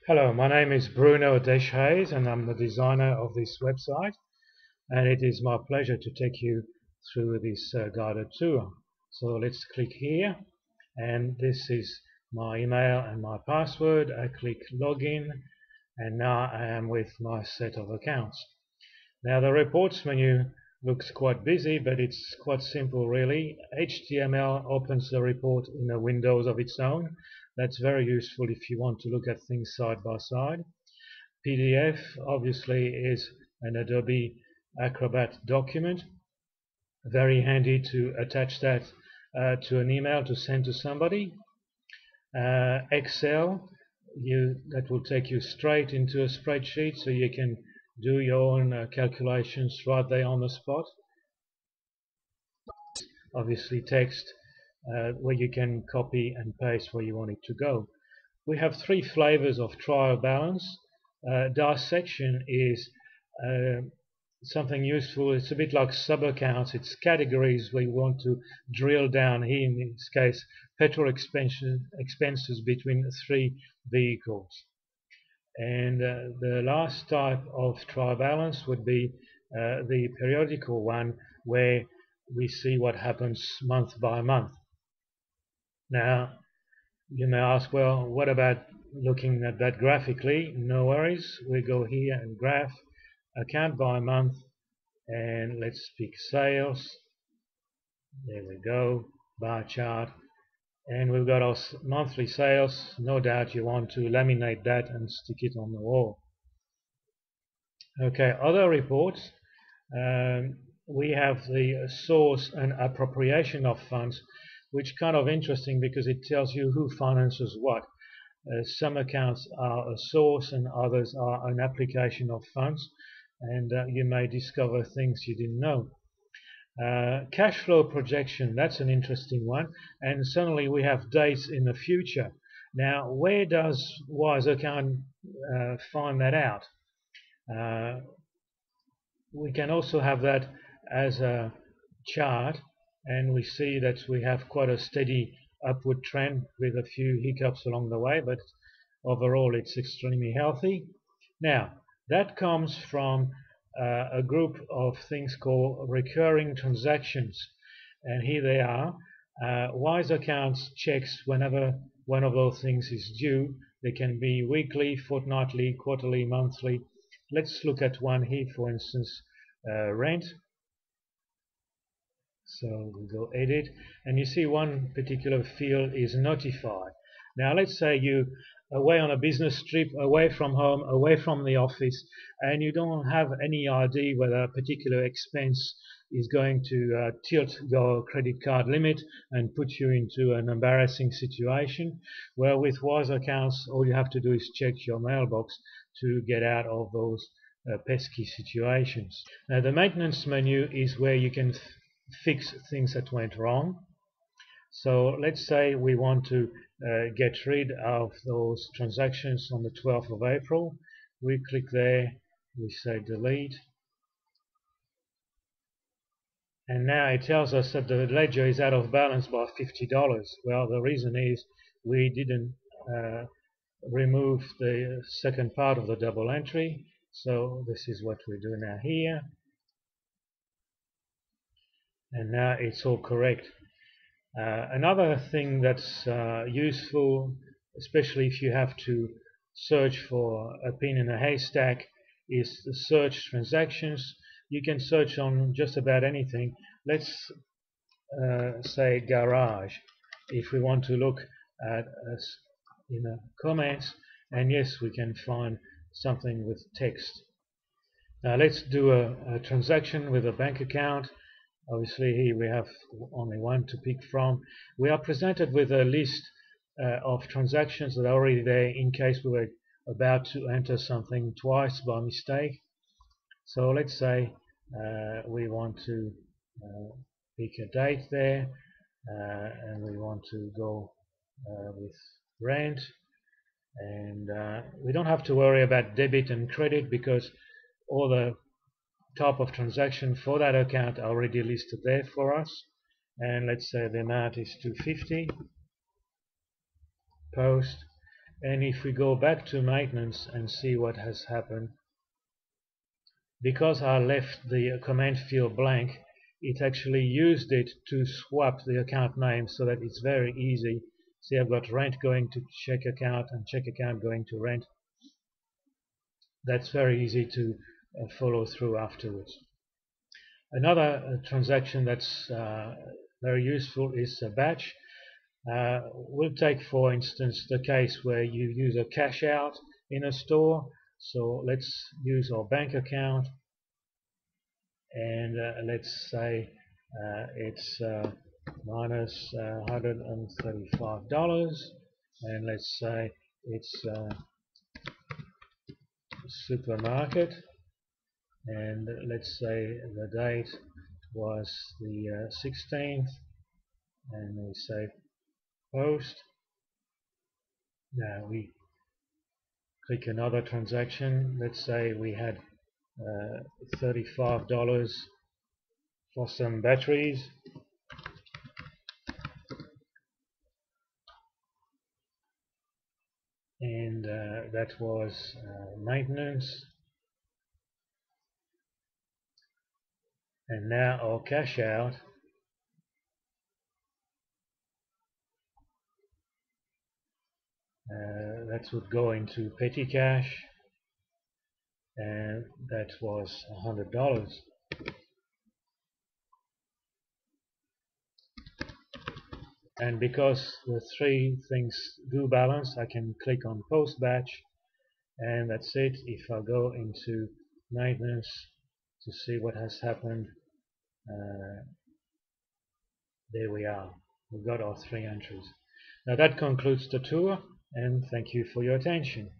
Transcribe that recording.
Hello, my name is Bruno Deschayes and I'm the designer of this website, and it is my pleasure to take you through this guided tour. So let's click here, and this is my email and my password. I click login, and now I am with my set of accounts. Now the reports menu looks quite busy, but it's quite simple really. HTML opens the report in a windows of its own. That's very useful if you want to look at things side by side. PDF obviously is an Adobe Acrobat document. Very handy to attach that to an email to send to somebody. Excel, that will take you straight into a spreadsheet, so you can do your own calculations right there on the spot. Obviously text, where you can copy and paste where you want it to go. We have three flavors of trial balance. Dissection is something useful. It's a bit like sub-accounts. It's categories where you want to drill down. Here in this case, petrol expenses between three vehicles. And the last type of trial balance would be the periodical one, where we see what happens month by month. Now you may ask, well, what about looking at that graphically? No worries. We go here and graph account by month, and let's pick sales. There we go, bar chart, and we've got our monthly sales. No doubt you want to laminate that and stick it on the wall. Okay, other reports. We have the source and appropriation of funds, which kind of interesting because it tells you who finances what. Some accounts are a source and others are an application of funds, and you may discover things you didn't know. Cash flow projection, that's an interesting one, and suddenly we have dates in the future. Now, where does WiseAccount find that out? We can also have that as a chart, and we see that we have quite a steady upward trend with a few hiccups along the way, but overall it's extremely healthy. Now that comes from a group of things called recurring transactions, and here they are. WiseAccounts checks whenever one of those things is due. They can be weekly, fortnightly, quarterly, monthly. Let's look at one here, for instance, rent. So we go edit, and you see one particular field is notified. Now let's say you away on a business trip, away from home, away from the office, and you don't have any idea whether a particular expense is going to tilt your credit card limit and put you into an embarrassing situation. Well, with WiseAccounts, all you have to do is check your mailbox to get out of those pesky situations. Now the maintenance menu is where you can fix things that went wrong. So let's say we want to get rid of those transactions on the 12th of April. We click there, we say delete, and now it tells us that the ledger is out of balance by $50. Well, the reason is we didn't remove the second part of the double entry, so this is what we do now here, and now it's all correct. Another thing that's useful, especially if you have to search for a pin in a haystack, is the search transactions. You can search on just about anything. Let's say garage, if we want to look at comments, and yes, we can find something with text. Now let's do a transaction with a bank account. Obviously here we have only one to pick from. We are presented with a list of transactions that are already there in case we were about to enter something twice by mistake. So let's say we want to pick a date there, and we want to go with rent, and we don't have to worry about debit and credit because all the type of transaction for that account are already listed there for us. And let's say the amount is $250, post, And if we go back to maintenance and see what has happened, because I left the command field blank, it actually used it to swap the account name so that it's very easy. See, I've got rent going to check account and check account going to rent. That's very easy to follow through afterwards. Another transaction that's very useful is a batch. We'll take, for instance, the case where you use a cash out in a store. So let's use our bank account, and let's say it's minus $135, and let's say it's supermarket, and let's say the date was the 16th, and we say post. Now we click another transaction. Let's say we had $35 for some batteries, and that was maintenance. And now our cash out that would go into petty cash, and that was $100. And because the three things do balance, I can click on post batch, and that's it. If I go into maintenance to see what has happened, there we are. We've got our three entries. Now that concludes the tour, and thank you for your attention.